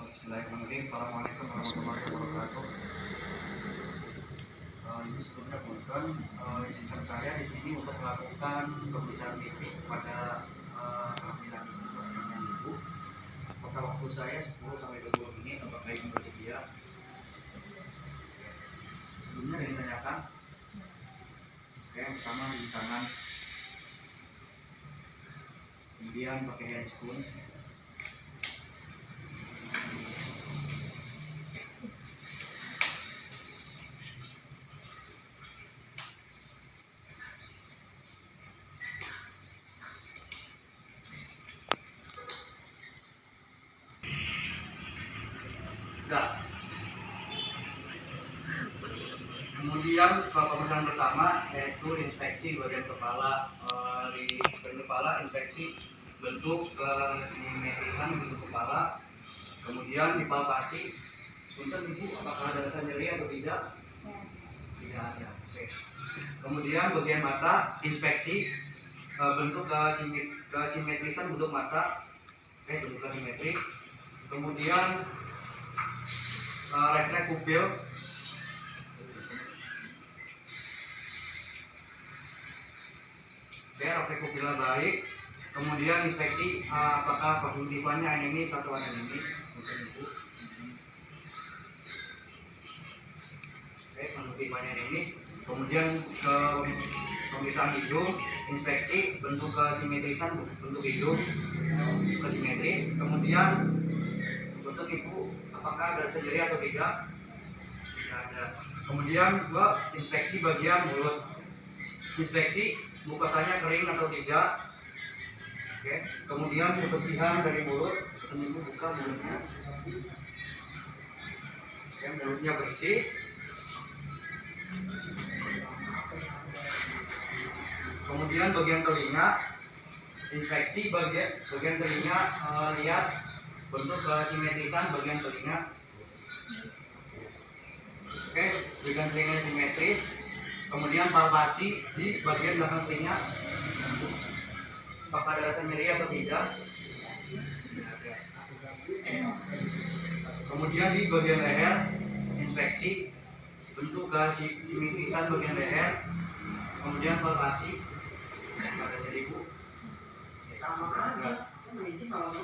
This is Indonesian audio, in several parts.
Bismillahirrahmanirrahim. Assalamualaikum warahmatullahi wabarakatuh. Ibu sebelumnya punten, izinkan saya di sini untuk melakukan pemeriksaan fisik pada kehamilan ibu, persalinan ibu. Apakah waktu saya 10 sampai 20 menit, apakah ibu bersedia? Sebelumnya ada yang ditanyakan? Oke, yang pertama di tangan, kemudian pakai handscoon. Kemudian pemeriksaan pertama yaitu inspeksi bagian kepala, di bagian kepala inspeksi bentuk kesimetrisan bentuk kepala, kemudian dipalpasi. Punten ibu, apakah ada rasa nyeri atau tidak? Tidak ada. Oke. Kemudian bagian mata inspeksi bentuk kesimetrisan bentuk mata, bentuk kesimetris. Kemudian refleks pupil. Refleks pupilnya baik. Kemudian inspeksi apakah konjungtivannya anemis atau anemis untuk ibu. Oke, konjungtivannya anemis. Kemudian ke pemeriksaan hidung, inspeksi bentuk kesimetrisan bentuk hidung kesimetris. Kemudian untuk ibu apakah ada rasa nyeri atau tidak? Tidak ada. Kemudian inspeksi bagian mulut, inspeksi mukosanya kering atau tidak. Oke. Kemudian kebersihan dari mulut, ibu buka mulutnya. Oke, mulutnya bersih. Kemudian bagian telinga, inspeksi bagian telinga, lihat bentuk kesimetrisan bagian telinga. Oke, bagian telinganya simetris. Kemudian palpasi di bagian belakang telinga, apakah ada rasa nyeri atau tidak? Tidak ada. Kemudian di bagian leher, inspeksi bentuk kesimetrisan bagian leher, kemudian palpasi. Ada nyeri bu?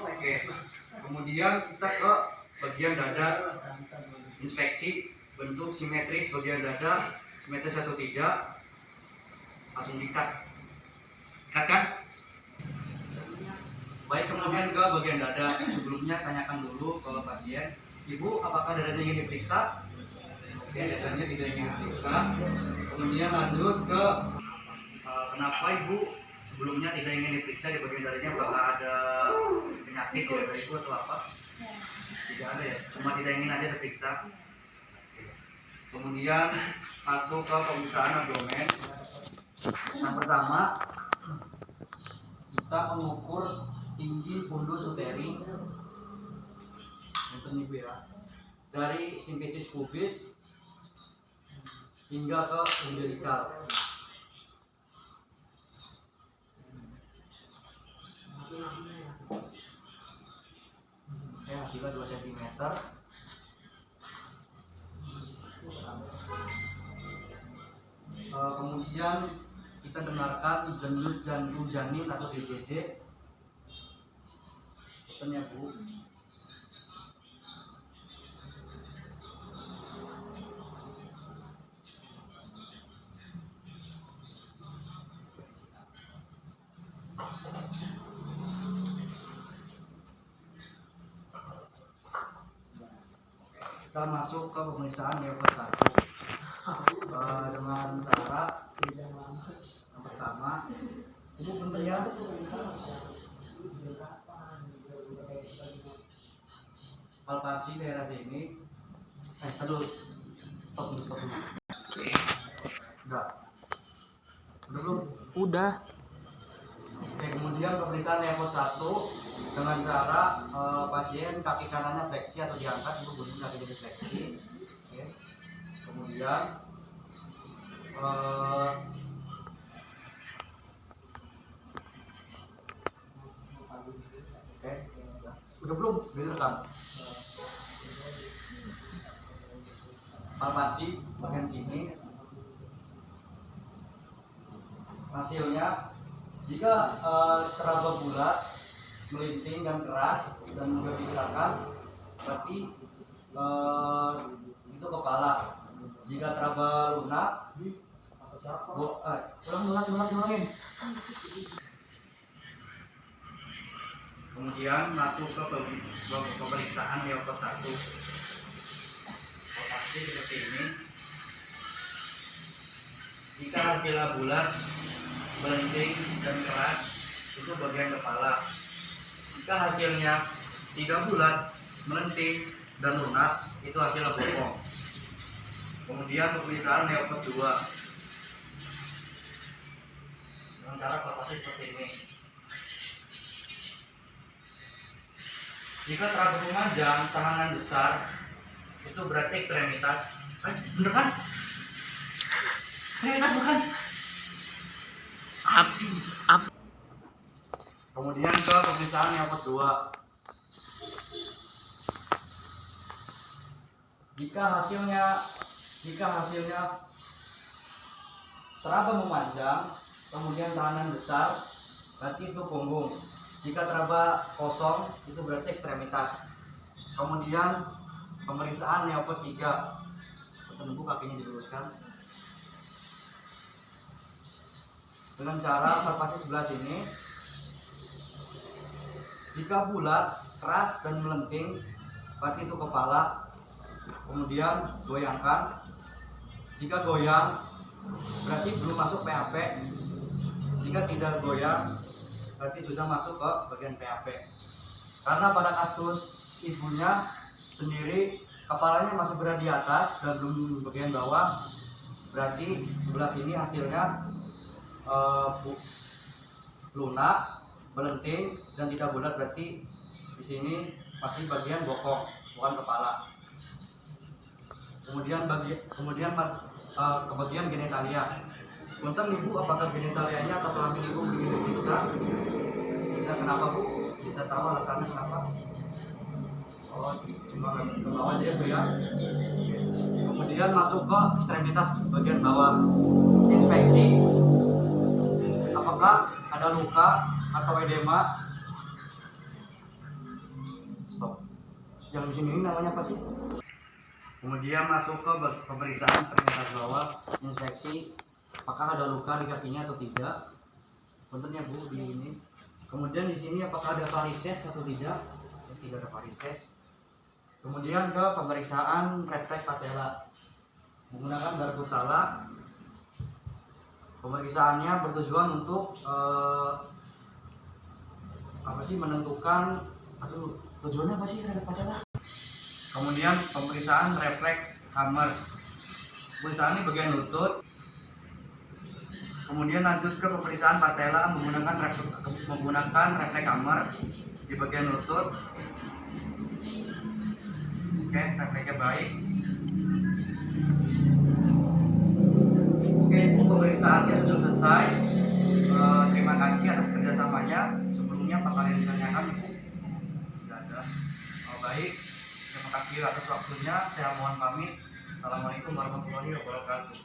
Oke. Kemudian kita ke bagian dada, inspeksi bentuk simetris bagian dada, simetris atau tidak, langsung dikat kan? Baik, kemudian ke bagian dada. Sebelumnya tanyakan dulu ke pasien, ibu apakah dadanya ingin diperiksa? Oke, dadanya tidak ingin diperiksa. Kemudian lanjut ke kenapa ibu sebelumnya tidak ingin diperiksa di bagian dadanya, apakah ada penyakit di dada ibu atau apa? Tidak ada ya, cuma tidak ingin aja diperiksa. Kemudian masuk ke pemeriksaan abdomen. Yang pertama kita mengukur tinggi fundus uteri, itu ibu ya, dari simfisis pubis hingga ke umbilikal. Hasilnya 2 cm. Kemudian kita dengarkan denyut jantung janin atau DJJ. Betul ya bu? Kita masuk ke pemeriksaan level 1 dengan cara yang pertama, ibu bentar ya, palpasi daerah sini. Stop dulu. Udah belum? Udah. Oke, kemudian pemeriksaan level 1 dengan cara pasien kaki kanannya fleksi atau diangkat, ibu bunyi kaki jadi fleksi. Oke. Kemudian udah belum direkam? palpasi bagian sini. Hasilnya jika teraba bulat, melinting dan keras dan bergerak, berarti itu kepala. Jika teraba lunak, ulangin. Kemudian masuk ke pemeriksaan leopard 1. Pasti seperti ini. Jika hasilnya bulat, melenting dan keras, itu bagian kepala. Jika hasilnya tidak bulat, melenting dan lunak, itu hasilnya bokong. Kemudian pemeriksaan leopard 2 dengan cara palpasi seperti ini. Jika teraba memanjang, tahanan besar, itu berarti ekstremitas. Bener kan? Ekstremitas bukan? Kemudian ke pemeriksaan leopard 2. Jika hasilnya teraba memanjang, kemudian tahanan besar, berarti itu punggung. Jika teraba kosong, itu berarti ekstremitas. Kemudian pemeriksaan leopard 3. Menunggu kakinya diluruskan dengan cara palpasi sebelah sini. Jika bulat, keras dan melenting, berarti itu kepala. Kemudian goyangkan. Jika goyang, berarti belum masuk PAP. Jika tidak goyang, berarti sudah masuk ke bagian PAP. Karena pada kasus ibunya sendiri kepalanya masih berada di atas dan belum bagian bawah, berarti sebelah sini hasilnya lunak, melenting dan tidak bulat, berarti di sini masih bagian bokong, bukan kepala. Kemudian ke bagian genitalia. Punten ibu, apakah genitalianya atau kelamin ibu ingin diperiksa? Dan kenapa bu? Bisa tahu alasannya kenapa? Oh, cuma ke bawah aja bu ya. Kemudian masuk ke ekstremitas bagian bawah. Inspeksi. Apakah ada luka atau edema? Stop. Yang di sini namanya apa sih? Kemudian masuk ke pemeriksaan ekstremitas bawah. Inspeksi. Apakah ada luka di kakinya atau tidak? Contohnya bu di ini. Kemudian di sini apakah ada varises atau tidak? Tidak ada varises. Kemudian ke pemeriksaan refleks patella menggunakan Barkutala. Pemeriksaannya bertujuan untuk menentukan atau tujuannya apa sih refleks patella? Kemudian pemeriksaan refleks hammer. Pemeriksaan ini bagian lutut. Kemudian lanjut ke pemeriksaan patella menggunakan refleks hammer di bagian lutut. Oke, refleksnya baik. Oke, pemeriksaannya sudah selesai. Terima kasih atas kerjasamanya. Sebelumnya apakah yang ditanyakan ibu? Tidak ada. Baik, terima kasih atas waktunya. Saya mohon pamit. Assalamualaikum warahmatullahi wabarakatuh.